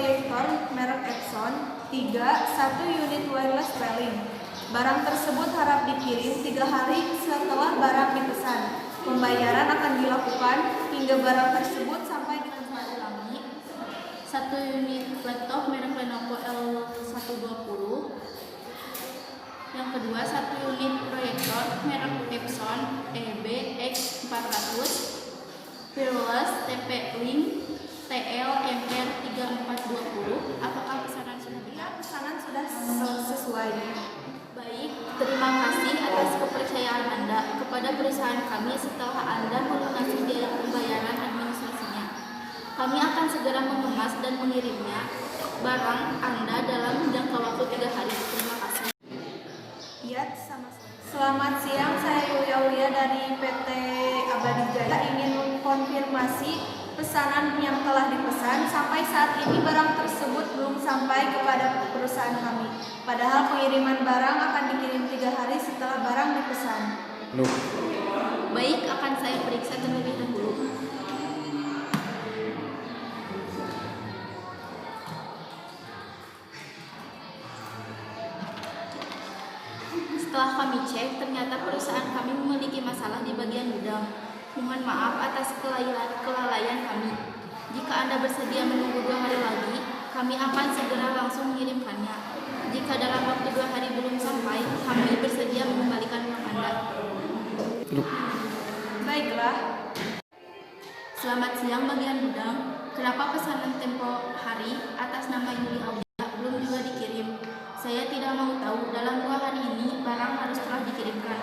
proyektor merek Epson. 3. 1 unit wireless railing. Barang tersebut harap dikirim 3 hari setelah barang dipesan. Pembayaran akan dilakukan hingga barang tersebut sampai di tempat. Ulangi. 1 unit laptop merek Lenovo L120. Yang kedua, 1 unit proyektor merek Epson EBX400 wireless TP-Link TL-MR3420. Apakah pesanan sudah benar? Pesanan sudah sesuai. Baik, terima kasih atas kepercayaan Anda kepada perusahaan kami. Setelah Anda melunasi biaya pembayaran administrasinya, kami akan segera mengemas dan mengirimnya barang Anda dalam jangka waktu 3 hari. Terima kasih. Iya, sama-sama. Selamat siang, saya Yulia Aulia dari PT Abadi Jaya. Ingin mengkonfirmasi pesanan yang telah dipesan. Sampai saat ini barang tersebut belum sampai kepada perusahaan kami. Padahal pengiriman barang akan dikirim 3 hari setelah barang dipesan. Baik, akan saya periksa terlebih dahulu. Setelah kami cek, ternyata perusahaan kami memiliki masalah di bagian gudang. Mohon maaf atas kelalaian kami. Jika Anda bersedia menunggu 2 hari lagi, kami akan segera langsung mengirimkannya. Jika dalam waktu 2 hari belum sampai, kami bersedia mengembalikan uang Anda. Baiklah. Selamat siang bagian gudang. Kenapa pesanan tempo hari atas nama Yuli Aulia belum juga dikirim? Saya tidak mau tahu. Dalam 2 hari ini barang harus telah dikirimkan.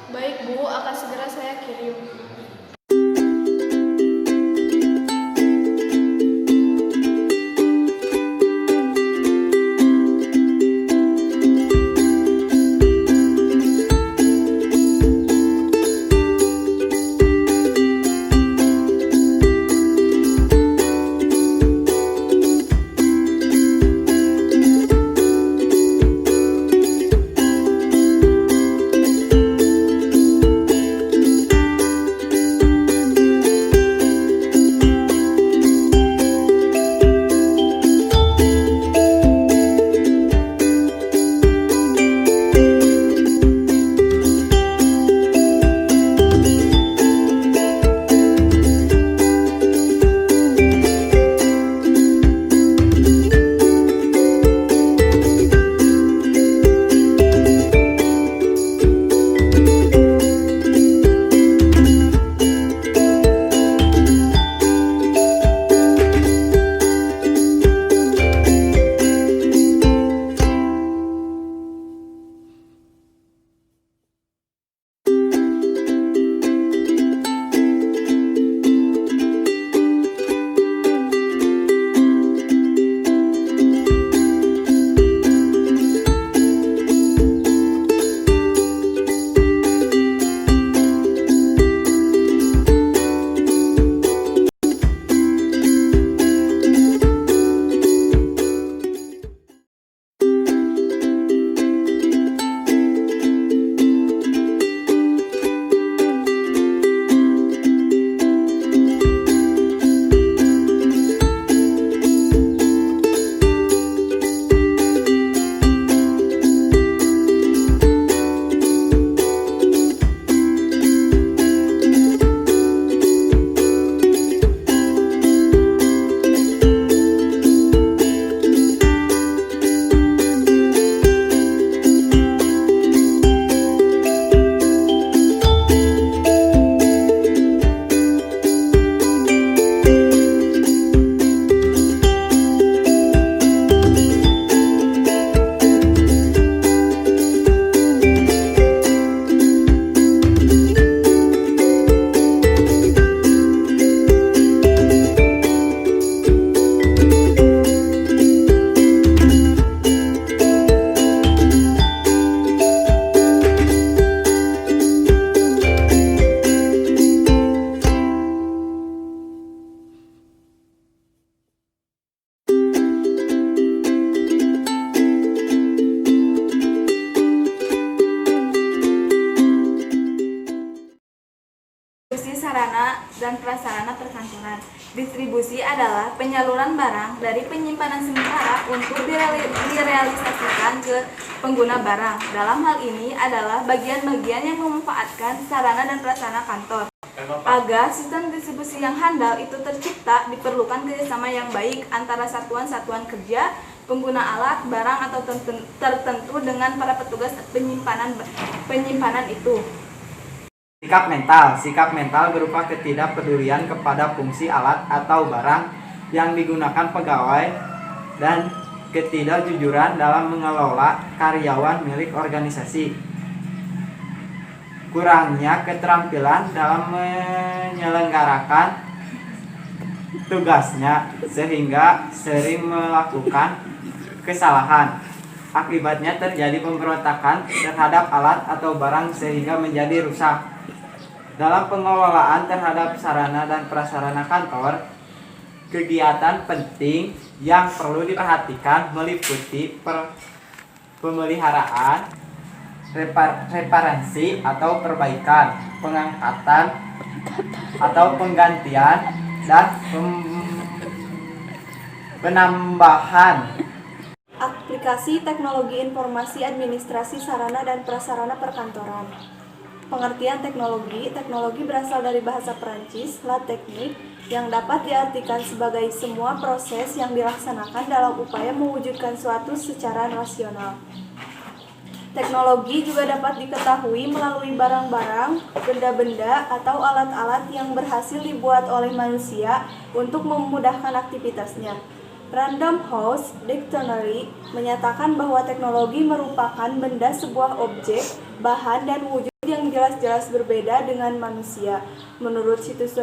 Baik Bu, akan segera saya kirim. prasarana perkantoran. Distribusi adalah penyaluran barang dari penyimpanan sementara untuk direalisasikan ke pengguna barang. Dalam hal ini adalah bagian-bagian yang memanfaatkan sarana dan prasarana kantor. Agar sistem distribusi yang handal itu tercipta, diperlukan kerjasama yang baik antara satuan-satuan kerja, pengguna alat, barang atau tertentu dengan para petugas penyimpanan itu. Sikap mental berupa ketidakpedulian kepada fungsi alat atau barang yang digunakan pegawai dan ketidakjujuran dalam mengelola karyawan milik organisasi. Kurangnya keterampilan dalam menyelenggarakan tugasnya sehingga sering melakukan kesalahan. Akibatnya terjadi pemberontakan terhadap alat atau barang sehingga menjadi rusak. Dalam pengelolaan terhadap sarana dan prasarana kantor, kegiatan penting yang perlu diperhatikan meliputi pemeliharaan, reparasi atau perbaikan, pengangkatan atau penggantian, dan penambahan. Aplikasi teknologi informasi administrasi sarana dan prasarana perkantoran. Pengertian teknologi berasal dari bahasa Perancis, la technique, yang dapat diartikan sebagai semua proses yang dilaksanakan dalam upaya mewujudkan suatu secara rasional. Teknologi juga dapat diketahui melalui barang-barang, benda-benda, atau alat-alat yang berhasil dibuat oleh manusia untuk memudahkan aktivitasnya. Random House Dictionary menyatakan bahwa teknologi merupakan benda sebuah objek, bahan, dan wujud yang jelas-jelas berbeda dengan manusia. Menurut situs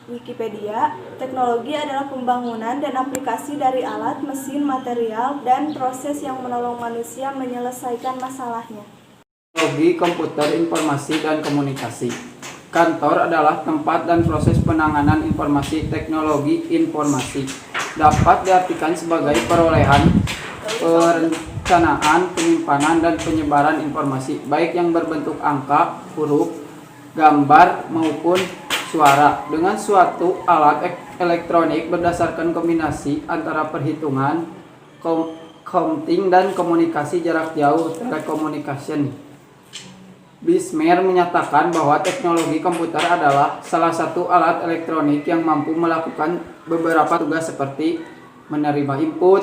Wikipedia, teknologi adalah pembangunan dan aplikasi dari alat, mesin, material, dan proses yang menolong manusia menyelesaikan masalahnya. Teknologi komputer, informasi, dan komunikasi. Kantor adalah tempat dan proses penanganan informasi. Teknologi informasi dapat diartikan sebagai perolehan, perencanaan, penyimpanan, dan penyebaran informasi, baik yang berbentuk angka, huruf, gambar, maupun suara, dengan suatu alat elektronik berdasarkan kombinasi antara perhitungan, counting, dan komunikasi jarak jauh, telecommunication. Bismer menyatakan bahwa teknologi komputer adalah salah satu alat elektronik yang mampu melakukan beberapa tugas seperti menerima input,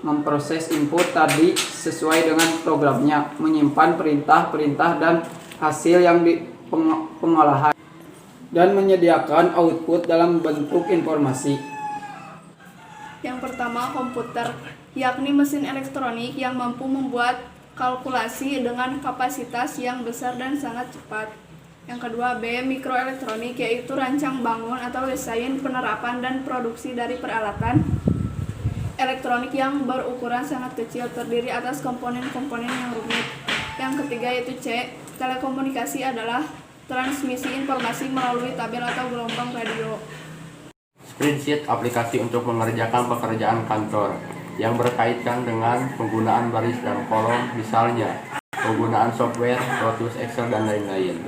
memproses input tadi sesuai dengan programnya, menyimpan perintah-perintah dan hasil yang pengolahan, dan menyediakan output dalam bentuk informasi. Yang pertama, komputer, yakni mesin elektronik yang mampu membuat kalkulasi dengan kapasitas yang besar dan sangat cepat. Yang kedua, B. Mikroelektronik, yaitu rancang bangun atau desain, penerapan, dan produksi dari peralatan elektronik yang berukuran sangat kecil, terdiri atas komponen-komponen yang rumit. Yang ketiga yaitu C. Telekomunikasi adalah transmisi informasi melalui tabel atau gelombang radio. Spreadsheet, aplikasi untuk mengerjakan pekerjaan kantor yang berkaitan dengan penggunaan baris dan kolom, misalnya penggunaan software, Lotus, Excel, dan lain-lain.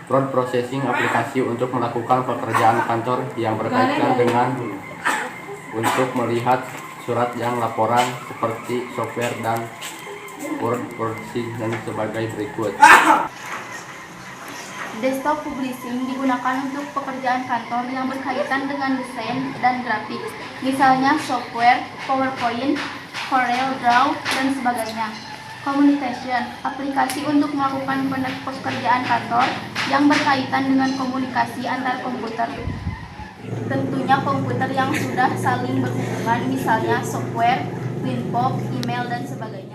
Word processing, aplikasi untuk melakukan pekerjaan kantor yang berkaitan dengan untuk melihat surat yang laporan seperti software dan word processing dan sebagai berikut. Desktop publishing digunakan untuk pekerjaan kantor yang berkaitan dengan desain dan grafik, misalnya software, PowerPoint, Corel Draw, dan sebagainya. Communication, aplikasi untuk melakukan pekerjaan kantor yang berkaitan dengan komunikasi antar komputer. Tentunya komputer yang sudah saling berhubungan, misalnya software, Winpop, email, dan sebagainya.